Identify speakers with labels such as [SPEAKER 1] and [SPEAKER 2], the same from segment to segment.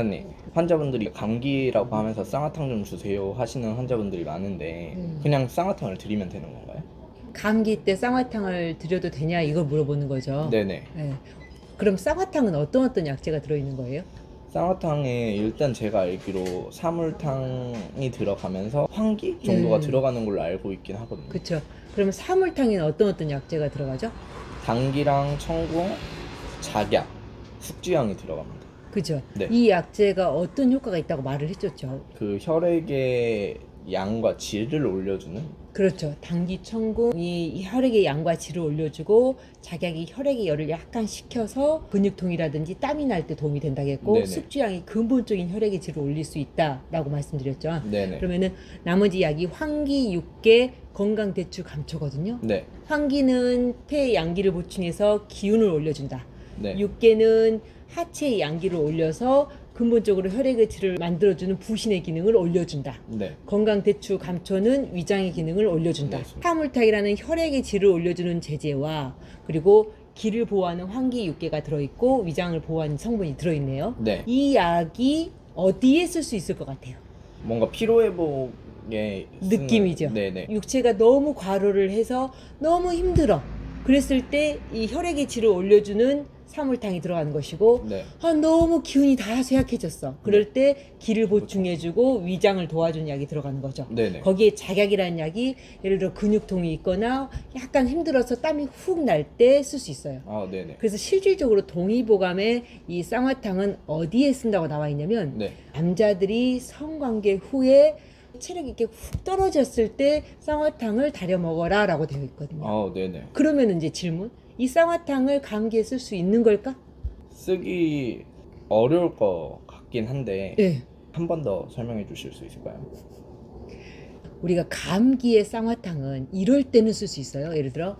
[SPEAKER 1] 의사님, 환자분들이 감기라고 하면서 쌍화탕 좀 주세요 하시는 환자분들이 많은데 그냥 쌍화탕을 드리면 되는 건가요?
[SPEAKER 2] 감기 때 쌍화탕을 드려도 되냐 이걸 물어보는 거죠.
[SPEAKER 1] 네네.
[SPEAKER 2] 네. 그럼 쌍화탕은 어떤 약재가 들어있는 거예요?
[SPEAKER 1] 쌍화탕에 일단 제가 알기로 사물탕이 들어가면서 황기 정도가 들어가는 걸로 알고 있긴 하거든요.
[SPEAKER 2] 그렇죠. 그럼 사물탕에는 어떤 약재가 들어가죠?
[SPEAKER 1] 당기랑 청궁, 작약, 숙주향이 들어갑니다.
[SPEAKER 2] 그죠.
[SPEAKER 1] 네.
[SPEAKER 2] 이 약재가 어떤 효과가 있다고 말을 해줬죠.
[SPEAKER 1] 그 혈액의 양과 질을 올려주는.
[SPEAKER 2] 그렇죠. 당기 청궁이 이 혈액의 양과 질을 올려주고 작약이 혈액의 열을 약간 식혀서 근육통이라든지 땀이 날 때 도움이 된다겠고,
[SPEAKER 1] 네네.
[SPEAKER 2] 숙주향이 근본적인 혈액의 질을 올릴 수 있다라고 말씀드렸죠.
[SPEAKER 1] 네네.
[SPEAKER 2] 그러면은 나머지 약이 황기, 육계, 건강 대추, 감초거든요.
[SPEAKER 1] 네.
[SPEAKER 2] 황기는 폐의 양기를 보충해서 기운을 올려준다.
[SPEAKER 1] 네.
[SPEAKER 2] 육계는 하체의 양기를 올려서 근본적으로 혈액의 질을 만들어주는 부신의 기능을 올려준다.
[SPEAKER 1] 네.
[SPEAKER 2] 건강 대추, 감초는 위장의 기능을 올려준다.
[SPEAKER 1] 네.
[SPEAKER 2] 화물탁이라는 혈액의 질을 올려주는 제제와 그리고 기를 보호하는 황기, 육계가 들어있고 위장을 보호하는 성분이 들어있네요.
[SPEAKER 1] 네.
[SPEAKER 2] 이 약이 어디에 쓸 수 있을 것 같아요?
[SPEAKER 1] 뭔가 피로회복에
[SPEAKER 2] 느낌이죠.
[SPEAKER 1] 네네.
[SPEAKER 2] 육체가 너무 과로를 해서 너무 힘들어. 그랬을 때 이 혈액의 질을 올려주는 사물탕이 들어가는 것이고,
[SPEAKER 1] 네.
[SPEAKER 2] 너무 기운이 다 쇠약해졌어. 그럴 때 기를 보충해주고 위장을 도와주는 약이 들어가는 거죠.
[SPEAKER 1] 네네.
[SPEAKER 2] 거기에 작약이라는 약이 예를 들어 근육통이 있거나 약간 힘들어서 땀이 훅 날 때 쓸 수 있어요.
[SPEAKER 1] 아, 네네.
[SPEAKER 2] 그래서 실질적으로 동의보감에 이 쌍화탕은 어디에 쓴다고 나와 있냐면,
[SPEAKER 1] 네.
[SPEAKER 2] 남자들이 성관계 후에 체력이 이렇게 훅 떨어졌을 때 쌍화탕을 다려 먹어라 라고 되어 있거든요.
[SPEAKER 1] 아, 네네.
[SPEAKER 2] 그러면 이제 질문, 이 쌍화탕을 감기에 쓸 수 있는 걸까?
[SPEAKER 1] 쓰기 어려울 것 같긴 한데
[SPEAKER 2] 네.
[SPEAKER 1] 한 번 더 설명해 주실 수 있을까요?
[SPEAKER 2] 우리가 감기의 쌍화탕은 이럴 때는 쓸 수 있어요. 예를 들어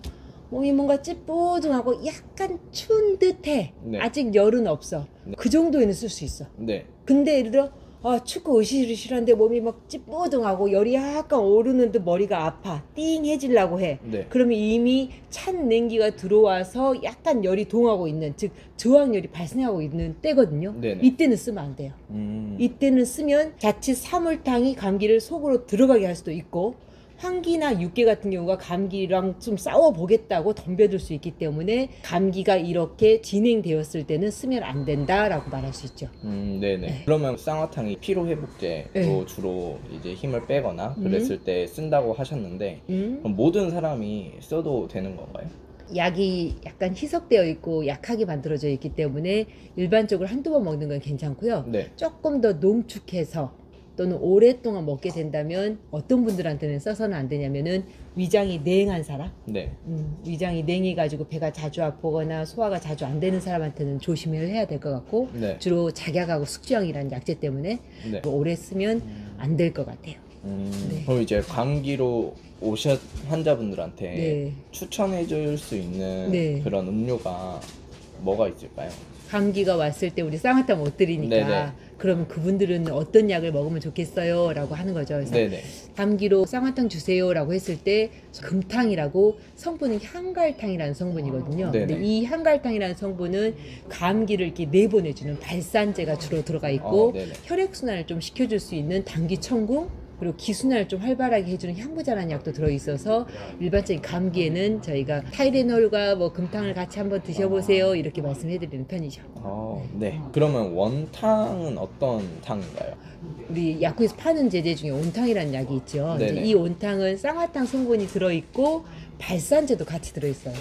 [SPEAKER 2] 몸이 뭔가 찌뿌둥하고 약간 추운 듯해.
[SPEAKER 1] 네.
[SPEAKER 2] 아직 열은 없어.
[SPEAKER 1] 네.
[SPEAKER 2] 그 정도에는 쓸 수 있어.
[SPEAKER 1] 네.
[SPEAKER 2] 근데 예를 들어 춥고 으실으실한데 몸이 막 찌뿌둥하고 열이 약간 오르는 듯 머리가 아파 띵해지려고 해.
[SPEAKER 1] 네.
[SPEAKER 2] 그러면 이미 찬 냉기가 들어와서 약간 열이 동하고 있는, 즉 저항열이 발생하고 있는 때거든요.
[SPEAKER 1] 네네.
[SPEAKER 2] 이때는 쓰면 안 돼요. 이때는 쓰면 자칫 사물탕이 감기를 속으로 들어가게 할 수도 있고, 황기나 육계 같은 경우가 감기랑 좀 싸워보겠다고 덤벼들 수 있기 때문에 감기가 이렇게 진행되었을 때는 쓰면 안 된다라고 말할 수 있죠.
[SPEAKER 1] 네네.
[SPEAKER 2] 네.
[SPEAKER 1] 그러면 쌍화탕이 피로 회복제로
[SPEAKER 2] 네.
[SPEAKER 1] 주로 이제 힘을 빼거나 그랬을 때 쓴다고 하셨는데 그럼 모든 사람이 써도 되는 건가요?
[SPEAKER 2] 약이 약간 희석되어 있고 약하게 만들어져 있기 때문에 일반적으로 한두 번 먹는 건 괜찮고요.
[SPEAKER 1] 네.
[SPEAKER 2] 조금 더 농축해서 또는 오랫동안 먹게 된다면 어떤 분들한테는 써서는 안 되냐면은 위장이 냉한 사람,
[SPEAKER 1] 네.
[SPEAKER 2] 위장이 냉해가지고 배가 자주 아프거나 소화가 자주 안 되는 사람한테는 조심을 해야 될 것 같고,
[SPEAKER 1] 네.
[SPEAKER 2] 주로 작약하고 숙주향이라는 약재 때문에
[SPEAKER 1] 네.
[SPEAKER 2] 오래 쓰면 안 될 것 같아요. 네.
[SPEAKER 1] 그럼 이제 감기로 오신 환자분들한테
[SPEAKER 2] 네.
[SPEAKER 1] 추천해 줄 수 있는
[SPEAKER 2] 네.
[SPEAKER 1] 그런 음료가 뭐가 있을까요?
[SPEAKER 2] 감기가 왔을 때 우리 쌍화탕 못 드리니까
[SPEAKER 1] 네네.
[SPEAKER 2] 그러면 그분들은 어떤 약을 먹으면 좋겠어요? 라고 하는 거죠. 그래서
[SPEAKER 1] 네네.
[SPEAKER 2] 감기로 쌍화탕 주세요 라고 했을 때 금탕이라고, 성분은 향갈탕이라는 성분이거든요.
[SPEAKER 1] 네네.
[SPEAKER 2] 근데 이 향갈탕이라는 성분은 감기를 이렇게 내보내주는 발산제가 주로 들어가 있고,
[SPEAKER 1] 네네.
[SPEAKER 2] 혈액순환을 좀 시켜줄 수 있는 당기청궁, 그리고 기순환을 좀 활발하게 해주는 향부자라는 약도 들어있어서 일반적인 감기에는 저희가 타이레놀과 뭐 금탕을 같이 한번 드셔보세요 이렇게 말씀해드리는 편이죠.
[SPEAKER 1] 네. 그러면 원탕은 어떤 탕인가요?
[SPEAKER 2] 우리 약국에서 파는 제제 중에 온탕이라는 약이 있죠. 이제
[SPEAKER 1] 네네.
[SPEAKER 2] 이 온탕은 쌍화탕 성분이 들어있고 발산제도 같이 들어있어요.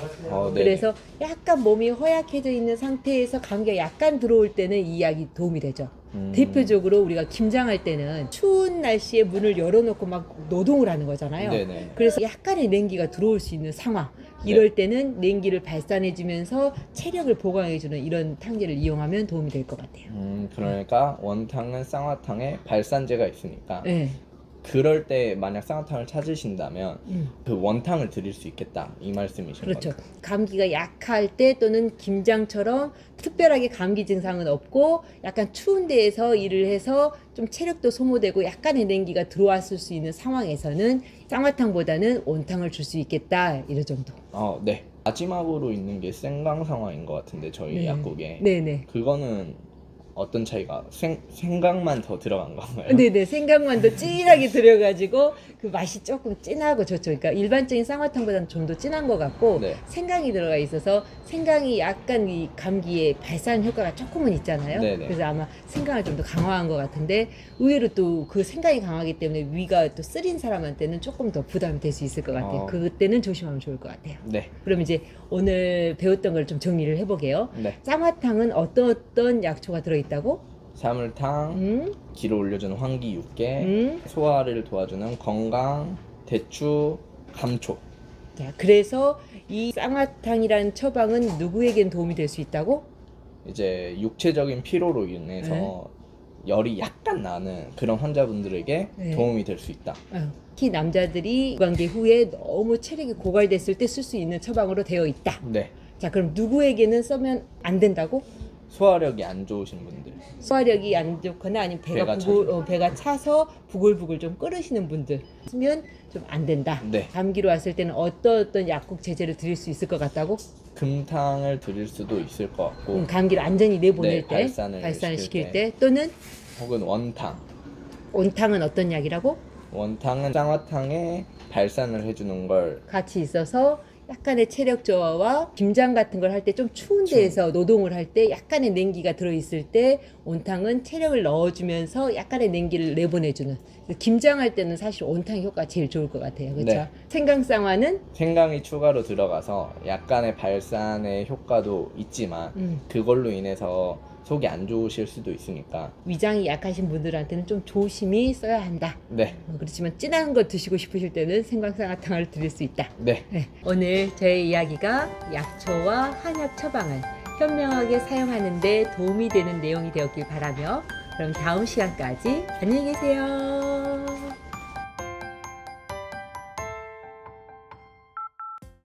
[SPEAKER 1] 네네.
[SPEAKER 2] 그래서 약간 몸이 허약해져 있는 상태에서 감기가 약간 들어올 때는 이 약이 도움이 되죠. 대표적으로 우리가 김장할 때는 추운 날씨에 문을 열어놓고 막 노동을 하는 거잖아요.
[SPEAKER 1] 네네.
[SPEAKER 2] 그래서 약간의 냉기가 들어올 수 있는 상황, 이럴 때는 냉기를 발산해주면서 체력을 보강해주는 이런 탕제를 이용하면 도움이 될 것 같아요.
[SPEAKER 1] 그러니까 원탕은 쌍화탕에 발산제가 있으니까
[SPEAKER 2] 네.
[SPEAKER 1] 그럴 때 만약 쌍화탕을 찾으신다면 그 원탕을 드릴 수 있겠다 이 말씀이신
[SPEAKER 2] 그렇죠.
[SPEAKER 1] 거죠?
[SPEAKER 2] 감기가 약할 때 또는 김장처럼 특별하게 감기 증상은 없고 약간 추운 데에서 일을 해서 좀 체력도 소모되고 약간의 냉기가 들어왔을 수 있는 상황에서는 쌍화탕보다는 온탕을 줄 수 있겠다, 이런 정도.
[SPEAKER 1] 네. 마지막으로 있는 게 생강 상황인 것 같은데 저희
[SPEAKER 2] 네.
[SPEAKER 1] 약국에
[SPEAKER 2] 네네.
[SPEAKER 1] 그거는 어떤 차이가 생강만 더 들어간 건가요?
[SPEAKER 2] 네네, 생강만 더 진하게 들여가지고 그 맛이 조금 진하고 좋죠. 그러니까 일반적인 쌍화탕보다는 좀 더 진한 것 같고
[SPEAKER 1] 네.
[SPEAKER 2] 생강이 들어가 있어서 생강이 약간 이 감기에 발산 효과가 조금은 있잖아요.
[SPEAKER 1] 네네.
[SPEAKER 2] 그래서 아마 생강을 좀 더 강화한 것 같은데 의외로 또 그 생강이 강하기 때문에 위가 또 쓰린 사람한테는 조금 더 부담이 될 수 있을 것 같아요. 그때는 조심하면 좋을 것 같아요.
[SPEAKER 1] 네.
[SPEAKER 2] 그럼 이제 오늘 배웠던 걸 좀 정리를 해보게요.
[SPEAKER 1] 네.
[SPEAKER 2] 쌍화탕은 어떤 약초가 들어있다고?
[SPEAKER 1] 사물탕, 기를 올려주는 황기 6개, 소화를 도와주는 건강, 대추, 감초.
[SPEAKER 2] 자, 그래서 이 쌍화탕이라는 처방은 누구에겐 도움이 될 수 있다고?
[SPEAKER 1] 이제 육체적인 피로로 인해서 열이 약간 나는 그런 환자분들에게
[SPEAKER 2] 네.
[SPEAKER 1] 도움이 될 수 있다.
[SPEAKER 2] 특히 남자들이 관계 후에 너무 체력이 고갈됐을 때 쓸 수 있는 처방으로 되어 있다.
[SPEAKER 1] 네.
[SPEAKER 2] 자, 그럼 누구에게는 쓰면 안 된다고?
[SPEAKER 1] 소화력이 안 좋으신 분들.
[SPEAKER 2] 소화력이 안 좋거나 아니면 배가 차서 부글부글 좀 끓으시는 분들 쓰면 좀 안 된다.
[SPEAKER 1] 네.
[SPEAKER 2] 감기로 왔을 때는 어떤 약국 제재를 드릴 수 있을 것 같다고?
[SPEAKER 1] 금탕을 드릴 수도 있을 것 같고,
[SPEAKER 2] 감기를 안전히 내보낼
[SPEAKER 1] 네,
[SPEAKER 2] 때, 발산을 시킬 때, 또는
[SPEAKER 1] 혹은 원탕.
[SPEAKER 2] 온탕은 어떤 약이라고?
[SPEAKER 1] 원탕은 쌍화탕에 발산을 해주는 걸
[SPEAKER 2] 같이 있어서 약간의 체력 저하와 김장 같은 걸 할 때 좀 추운 데에서 노동을 할 때 약간의 냉기가 들어있을 때 온탕은 체력을 넣어주면서 약간의 냉기를 내보내주는, 김장할 때는 사실 온탕 효과가 제일 좋을 것 같아요. 그렇죠?
[SPEAKER 1] 네.
[SPEAKER 2] 생강쌍화는
[SPEAKER 1] 생강이 추가로 들어가서 약간의 발산의 효과도 있지만 그걸로 인해서 속이 안 좋으실 수도 있으니까
[SPEAKER 2] 위장이 약하신 분들한테는 좀 조심히 써야 한다.
[SPEAKER 1] 네.
[SPEAKER 2] 그렇지만 진한 거 드시고 싶으실 때는 생강쌍화탕을 드릴 수 있다.
[SPEAKER 1] 네.
[SPEAKER 2] 네, 오늘 저의 이야기가 약초와 한약 처방을 현명하게 사용하는 데 도움이 되는 내용이 되었길 바라며 그럼 다음 시간까지 안녕히 계세요.